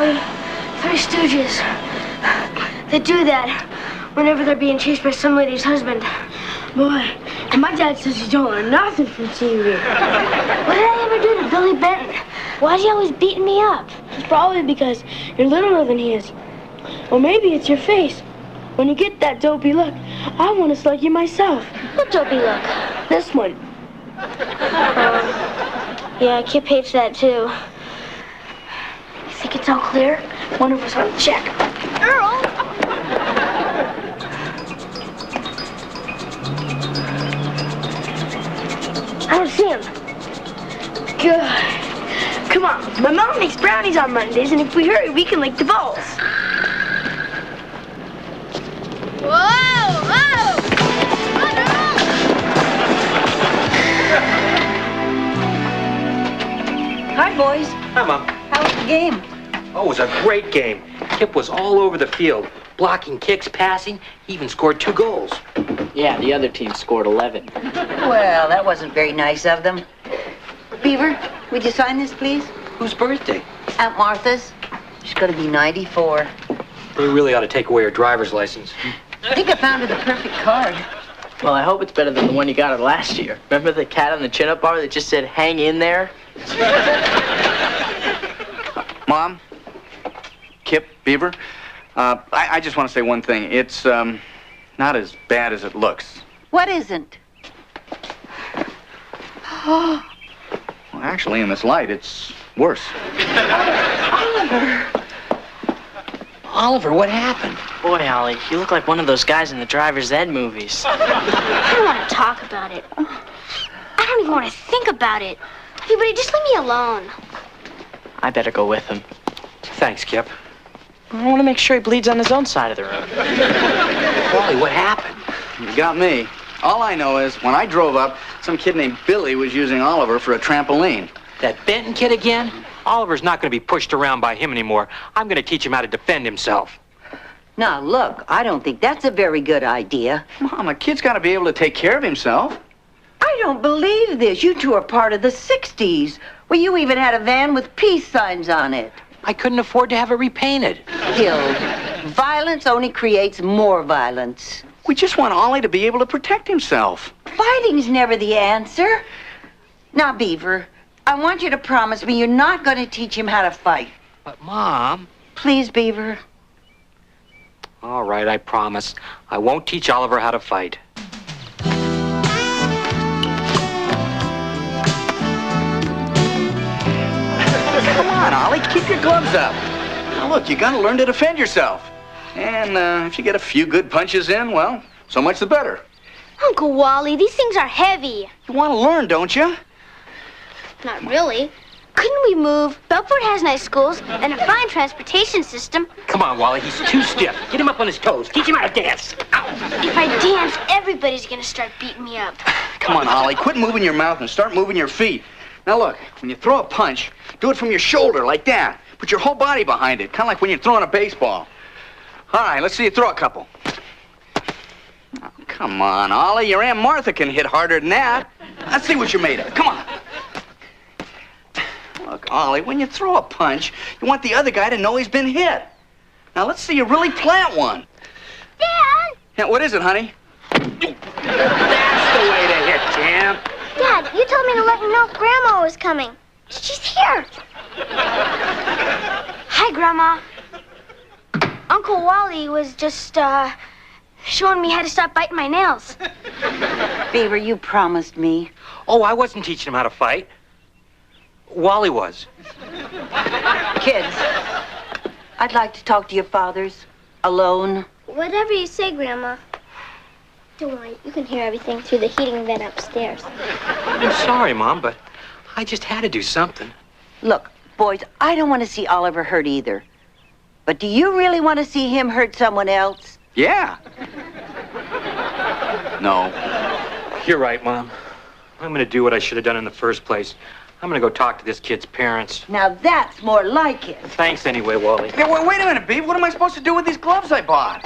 Wally. Three Stooges. They do that whenever they're being chased by some lady's husband. Boy, and my dad says you don't learn nothing from TV. What did I ever do to Billy Benton? Why's he always beating me up? It's probably because you're littler than he is. Or maybe it's your face. When you get that dopey look, I want to slug you myself. What dopey look? This one. Yeah, Kip hates that too. You think it's all clear? One of us ought to check. Earl! I don't see him. Good. Come on, my mom makes brownies on Mondays, and if we hurry, we can lick the balls. Whoa! Whoa! Hi, boys. Hi, Mom. How was the game? Oh, it was a great game. Kip was all over the field, blocking kicks, passing. He even scored 2 goals. Yeah, the other team scored 11. Well, that wasn't very nice of them. Beaver, would you sign this, please? Whose birthday? Aunt Martha's. She's going to be 94. They really ought to take away her driver's license. I think I found her the perfect card. Well, I hope it's better than the one you got her last year. Remember the cat on the chin-up bar that just said, hang in there? Mom, Kip, Beaver, I just want to say one thing. It's not as bad as it looks. What isn't? Well, actually, in this light, it's worse. Oliver, what happened? Boy, Ollie, you look like one of those guys in the driver's ed movies. I don't want to talk about it. I don't even want to think about it. Everybody, just leave me alone. I better go with him. Thanks, Kip. I want to make sure he bleeds on his own side of the road. Wally, what happened? You got me. All I know is, when I drove up, some kid named Billy was using Oliver for a trampoline. That Benton kid again? Oliver's not going to be pushed around by him anymore. I'm going to teach him how to defend himself. Now, look, I don't think that's a very good idea. Mom, a kid's got to be able to take care of himself. I don't believe this. You two are part of the 60s. Well, you even had a van with peace signs on it. I couldn't afford to have it repainted. Hill, violence only creates more violence. We just want Ollie to be able to protect himself. Fighting's never the answer. Now, Beaver, I want you to promise me you're not going to teach him how to fight. But, Mom... Please, Beaver. All right, I promise. I won't teach Oliver how to fight. Come on, Ollie, keep your gloves up. Now, look, you got to learn to defend yourself. And if you get a few good punches in, well, so much the better. Uncle Wally, these things are heavy. You want to learn, don't you? Not really. Couldn't we move? Belfort has nice schools and a fine transportation system. Come on, Wally, he's too stiff. Get him up on his toes. Teach him how to dance. Ow. If I dance, everybody's gonna start beating me up. Come on, Ollie, quit moving your mouth and start moving your feet. Now, look, when you throw a punch, do it from your shoulder like that. Put your whole body behind it, kind of like when you're throwing a baseball. All right, let's see you throw a couple. Oh, come on, Ollie, your Aunt Martha can hit harder than that. Let's see what you're made of. Come on. Look, Ollie, when you throw a punch, you want the other guy to know he's been hit. Now, let's see you really plant one. Dad! Yeah, what is it, honey? That's the way to hit, champ. Dad, you told me to let him know Grandma was coming. She's here. Hi, Grandma. Uncle Wally was just, showing me how to stop biting my nails. Beaver, you promised me. Oh, I wasn't teaching him how to fight. Wally was. Kids, I'd like to talk to your fathers. Alone. Whatever you say, Grandma. Don't worry, you can hear everything through the heating vent upstairs. I'm sorry, Mom, but I just had to do something. Look, boys, I don't want to see Oliver hurt either. But do you really want to see him hurt someone else? Yeah. No. You're right, Mom. I'm going to do what I should have done in the first place. I'm going to go talk to this kid's parents. Now that's more like it. Thanks anyway, Wally. Yeah, wait a minute, Beav. What am I supposed to do with these gloves I bought?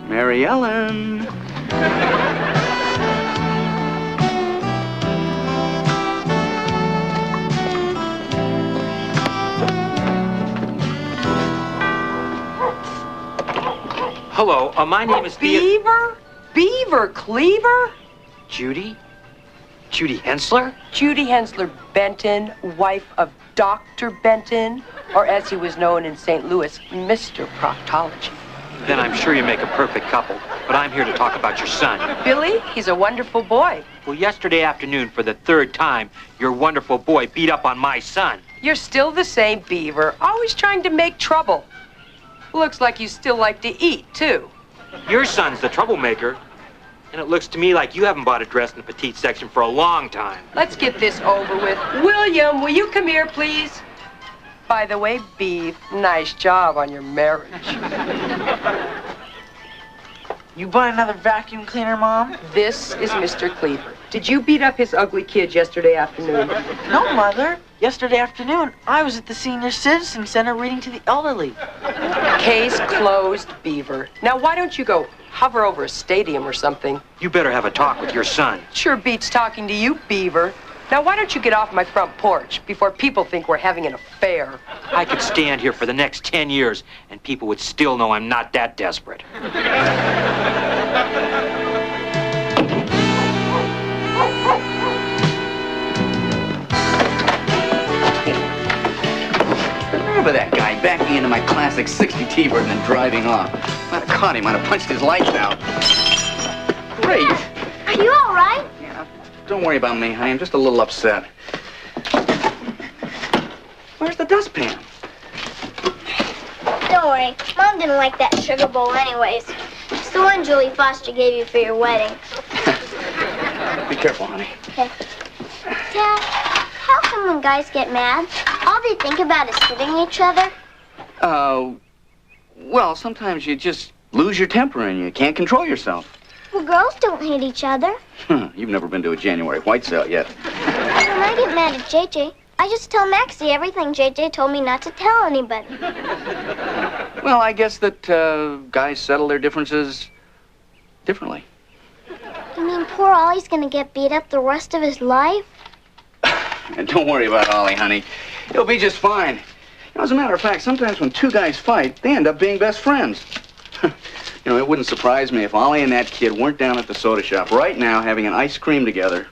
Mary Ellen. hello. My name is Beaver? Beaver Cleaver? Judy? Judy Hensler? Judy Hensler Benton, wife of Dr. Benton, or as he was known in St. Louis, Mr. Proctology. Then I'm sure you make a perfect couple. But I'm here to talk about your son. Billy, he's a wonderful boy. Well, yesterday afternoon, for the third time, your wonderful boy beat up on my son. You're still the same Beaver, always trying to make trouble. Looks like you still like to eat, too. Your son's the troublemaker. And it looks to me like you haven't bought a dress in the petite section for a long time. Let's get this over with. William, will you come here, please? By the way, Beav, nice job on your marriage. You buy another vacuum cleaner, Mom? This is Mr. Cleaver. Did you beat up his ugly kid yesterday afternoon? No, Mother. Yesterday afternoon, I was at the Senior Citizen Center reading to the elderly. Case closed, Beaver. Now, why don't you go hover over a stadium or something? You better have a talk with your son. Sure beats talking to you, Beaver. Now, why don't you get off my front porch before people think we're having an affair? I could stand here for the next 10 years, and people would still know I'm not that desperate. Remember that guy backing into my classic 60 T-bird and then driving off. Might have caught him, might have punched his lights out. Great. Are you all right? Yeah, don't worry about me, honey. I'm just a little upset. Where's the dustpan? Don't worry. Mom didn't like that sugar bowl anyways. It's the one Julie Foster gave you for your wedding. Be careful, honey. Okay. Dad, how come when guys get mad, all they think about is hitting each other? Well, sometimes you just lose your temper and you can't control yourself. Well, girls don't hit each other. You've never been to a January white sale yet. When I get mad at JJ, I just tell Maxie everything JJ told me not to tell anybody. Well, I guess that guys settle their differences differently. You mean poor Ollie's gonna get beat up the rest of his life? And don't worry about Ollie, honey. He'll be just fine. You know, as a matter of fact, sometimes when two guys fight, they end up being best friends. You know, it wouldn't surprise me if Ollie and that kid weren't down at the soda shop right now having an ice cream together.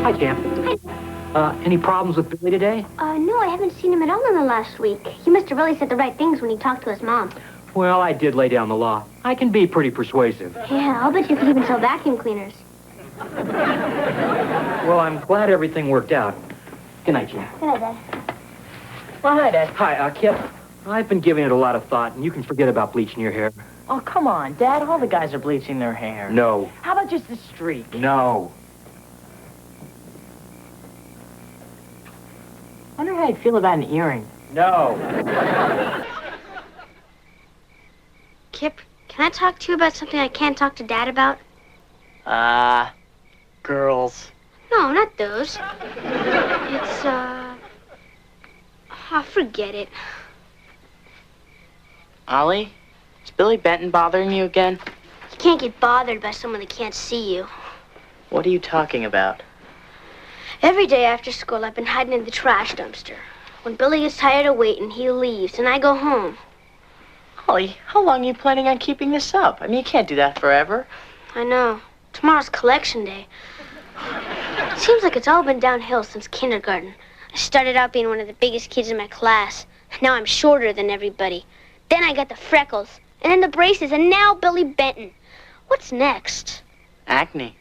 Hi, Champ. Any problems with Billy today? No, I haven't seen him at all in the last week. He must have really said the right things when he talked to his mom. Well, I did lay down the law. I can be pretty persuasive. Yeah, I'll bet you could even sell vacuum cleaners. Well, I'm glad everything worked out. Good night, Champ. Good night, Dad. Well, hi, Dad. Hi, Kip. I've been giving it a lot of thought, and you can forget about bleaching your hair. Oh, come on, Dad. All the guys are bleaching their hair. No. How about just a streak? No. I wonder how I'd feel about an earring. No. Kip, can I talk to you about something I can't talk to Dad about? Girls. No, not those. It's, forget it. Ollie, is Billy Benton bothering you again? You can't get bothered by someone that can't see you. What are you talking about? Every day after school, I've been hiding in the trash dumpster. When Billy gets tired of waiting, he leaves, and I go home. Ollie, how long are you planning on keeping this up? I mean, you can't do that forever. I know. Tomorrow's collection day. It seems like it's all been downhill since kindergarten. I started out being one of the biggest kids in my class. Now I'm shorter than everybody. Then I got the freckles, and then the braces, and now Billy Benton. What's next? Acne.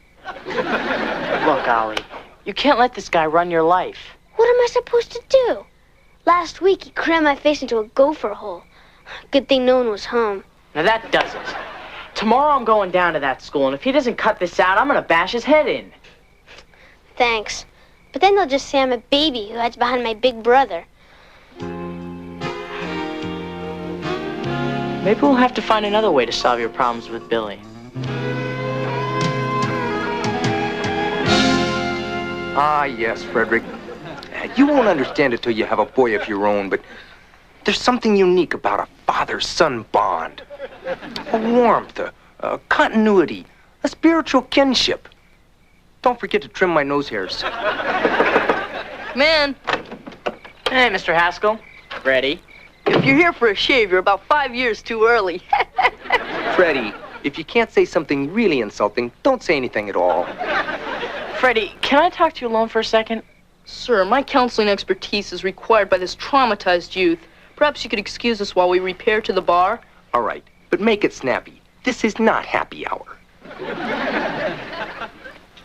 Look, Ollie, you can't let this guy run your life. What am I supposed to do? Last week, he crammed my face into a gopher hole. Good thing no one was home. Now that does it. Tomorrow I'm going down to that school, and if he doesn't cut this out, I'm gonna bash his head in. Thanks. But then they'll just say I'm a baby who hides behind my big brother. Maybe we'll have to find another way to solve your problems with Billy. Ah, yes, Frederick. You won't understand it till you have a boy of your own, but there's something unique about a father-son bond. A warmth, a continuity, a spiritual kinship. Don't forget to trim my nose hairs. Man. Hey, Mr. Haskell. Ready? If you're here for a shave, you're about 5 years too early. Freddie, if you can't say something really insulting, don't say anything at all. Freddie, can I talk to you alone for a second? Sir, my counseling expertise is required by this traumatized youth. Perhaps you could excuse us while we repair to the bar? All right, but make it snappy. This is not happy hour.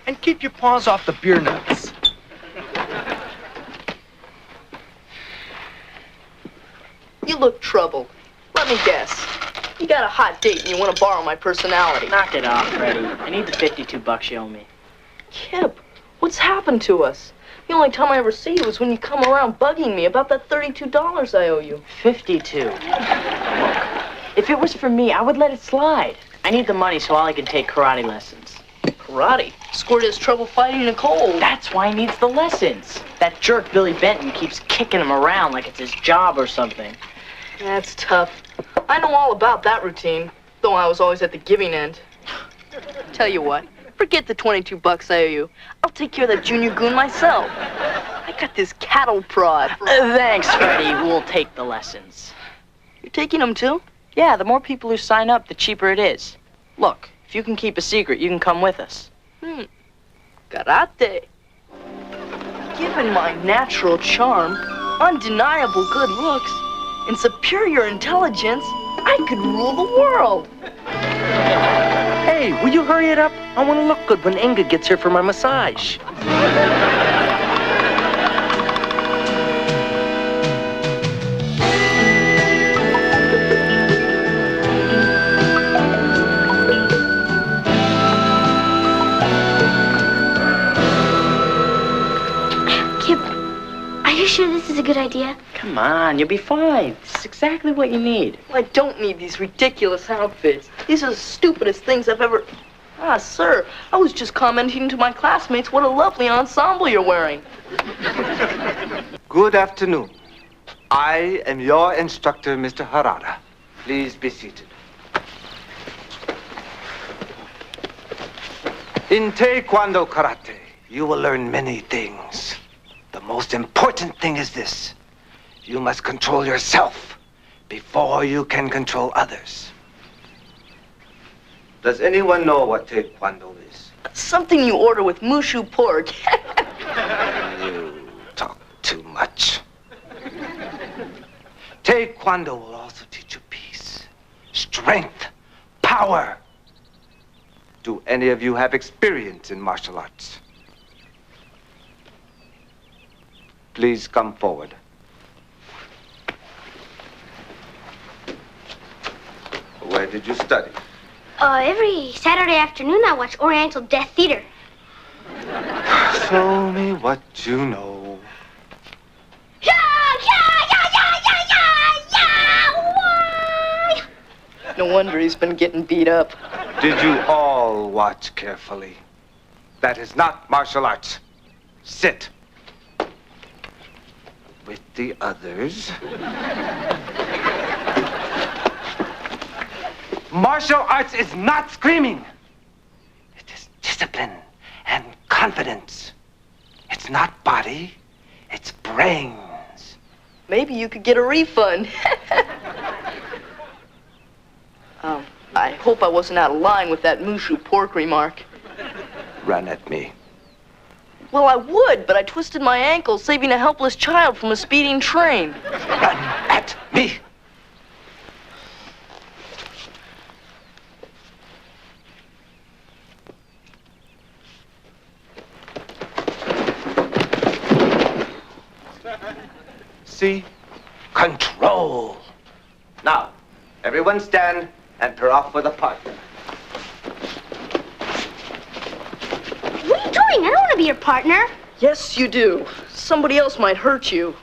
And keep your paws off the beer nuts. You look troubled. Let me guess. You got a hot date and you want to borrow my personality. Knock it off, Freddie. I need the $52 you owe me. Kip, what's happened to us? The only time I ever see you is when you come around bugging me about that $32 I owe you. 52. Look, if it was for me, I would let it slide. I need the money so Ollie can take karate lessons. Karate? Squirt has trouble fighting in the cold. That's why he needs the lessons. That jerk Billy Benton keeps kicking him around like it's his job or something. That's tough. I know all about that routine, though I was always at the giving end. Tell you what, forget the $22 I owe you. I'll take care of that junior goon myself. I got this cattle prod. Thanks, Freddie. We'll take the lessons. You're taking them too? Yeah, the more people who sign up, the cheaper it is. Look, if you can keep a secret, you can come with us. Karate. Given my natural charm, undeniable good looks, and superior intelligence, I could rule the world. Hey, will you hurry it up? I want to look good when Inga gets here for my massage. Are you sure this is a good idea? Come on, you'll be fine. This is exactly what you need. I don't need these ridiculous outfits. These are the stupidest things I've ever... Ah, sir, I was just commenting to my classmates what a lovely ensemble you're wearing. Good afternoon. I am your instructor, Mr. Harada. Please be seated. In Taekwondo Karate, you will learn many things. The most important thing is this. You must control yourself before you can control others. Does anyone know what Taekwondo is? Something you order with mushu pork. You talk too much. Taekwondo will also teach you peace, strength, power. Do any of you have experience in martial arts? Please come forward. Where did you study? Every Saturday afternoon I watch Oriental Death Theater. Show me what you know. No wonder he's been getting beat up. Did you all watch carefully? That is not martial arts. Sit. With the others. Martial arts is not screaming. It is discipline and confidence. It's not body, it's brains. Maybe you could get a refund. I hope I wasn't out of line with that mushu pork remark. Run at me. Well, I would, but I twisted my ankle saving a helpless child from a speeding train. Run at me. See? Control. Now, everyone stand and pair off with a partner. What are you doing? I don't want to be your partner. Yes, you do. Somebody else might hurt you.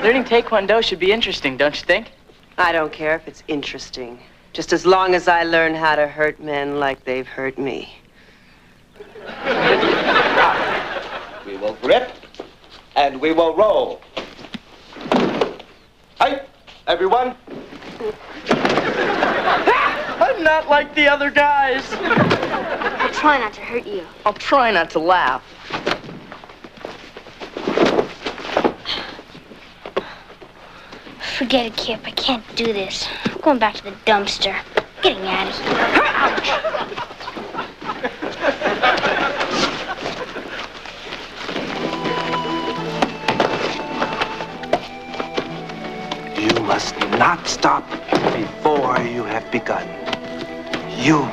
Learning Taekwondo should be interesting, don't you think? I don't care if it's interesting. Just as long as I learn how to hurt men like they've hurt me. We will grip and we will roll. Hi, everyone. I'm not like the other guys. I'll try not to hurt you. I'll try not to laugh. Forget it, Kip. I can't do this. I'm going back to the dumpster. Getting out of here. You must not stop before you have begun. You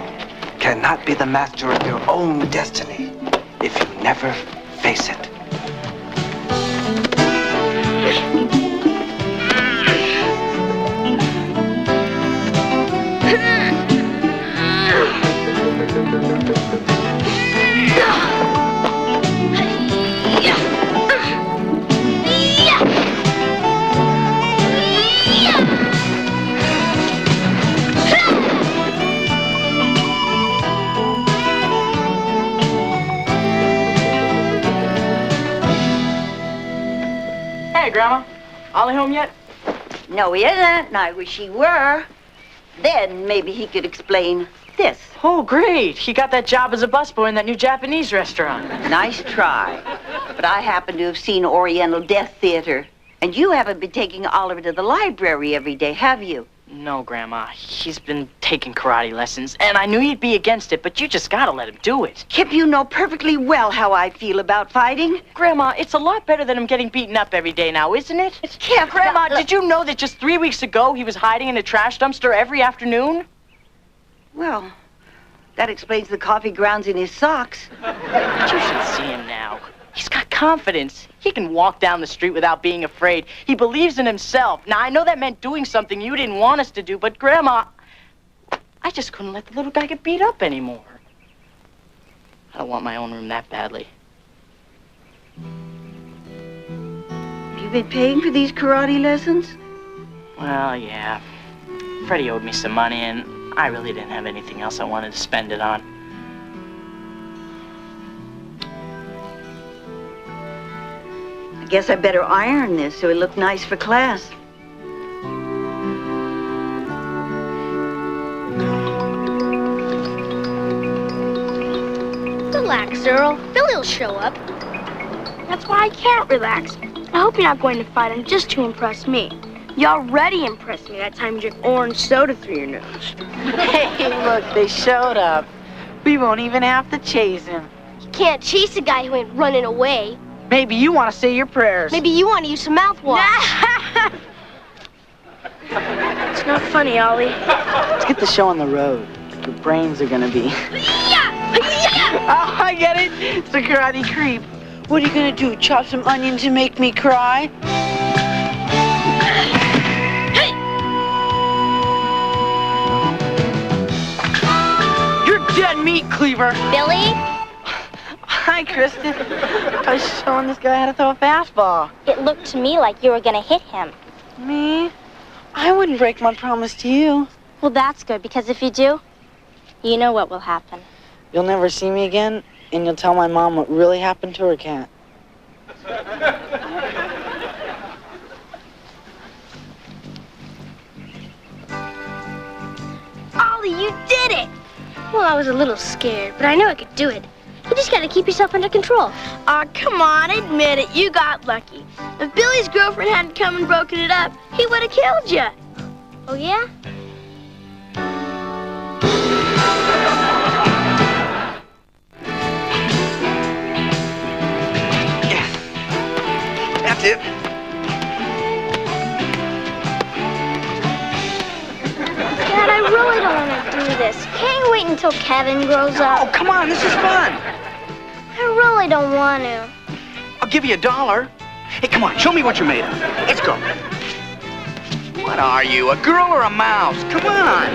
cannot be the master of your own destiny if you never face it. Hey, Grandma. Ollie home yet? No, he isn't, and I wish he were. Then maybe he could explain this. Oh, great. He got that job as a busboy in that new Japanese restaurant. Nice try. But I happen to have seen Oriental Death Theater. And you haven't been taking Oliver to the library every day, have you? No, Grandma. He's been taking karate lessons, and I knew you'd be against it, but you just gotta let him do it. Kip, you know perfectly well how I feel about fighting. Grandma, it's a lot better than him getting beaten up every day now, isn't it? It's Kip. Grandma, did you know that just 3 weeks ago he was hiding in a trash dumpster every afternoon? Well, that explains the coffee grounds in his socks. But you should see him now. He's got confidence. He can walk down the street without being afraid. He believes in himself. Now, I know that meant doing something you didn't want us to do, but Grandma, I just couldn't let the little guy get beat up anymore. I don't want my own room that badly. Have you been paying for these karate lessons? Well, yeah. Freddie owed me some money, and I really didn't have anything else I wanted to spend it on. I guess I better iron this so it look nice for class. Relax, Earl. Billy'll show up. That's why I can't relax. I hope you're not going to fight him just to impress me. You already impressed me that time you drank orange soda through your nose. Hey, look, they showed up. We won't even have to chase him. You can't chase a guy who ain't running away. Maybe you want to say your prayers. Maybe you want to use some mouthwash. It's not funny, Ollie. Let's get the show on the road. Your brains are gonna be. Oh, I get it. It's the karate creep. What are you gonna do? Chop some onions and make me cry? You're dead meat, Cleaver. Billy? Hi, Kristen. I was showing this guy how to throw a fastball. It looked to me like you were going to hit him. Me? I wouldn't break my promise to you. Well, that's good, because if you do, you know what will happen. You'll never see me again, and you'll tell my mom what really happened to her cat. Ollie, you did it! Well, I was a little scared, but I knew I could do it. You just gotta keep yourself under control. Aw, come on, admit it. You got lucky. If Billy's girlfriend hadn't come and broken it up, he would have killed you. Oh, yeah? That's it. Dad, I really don't want to do this. Can't you wait until Kevin grows up? Oh, come on, this is fun. I really don't want to. I'll give you $1. Hey, come on, show me what you're made of. Let's go. What are you, a girl or a mouse? Come on.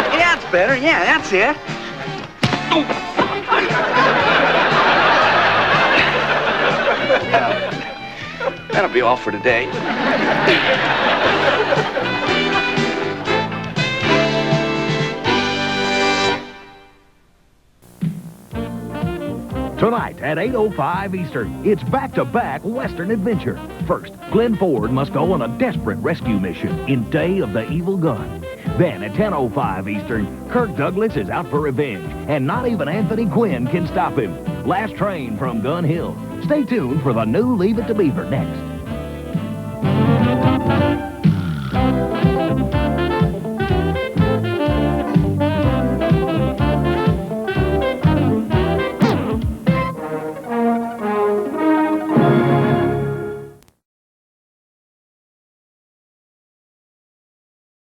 Hey, that's better. Yeah, that's it. That'll be all for today. Tonight at 8:05 Eastern, it's back-to-back Western adventure. First, Glenn Ford must go on a desperate rescue mission in Day of the Evil Gun. Then at 10:05 Eastern, Kirk Douglas is out for revenge, and not even Anthony Quinn can stop him. Last train from Gun Hill. Stay tuned for the new Leave It to Beaver next.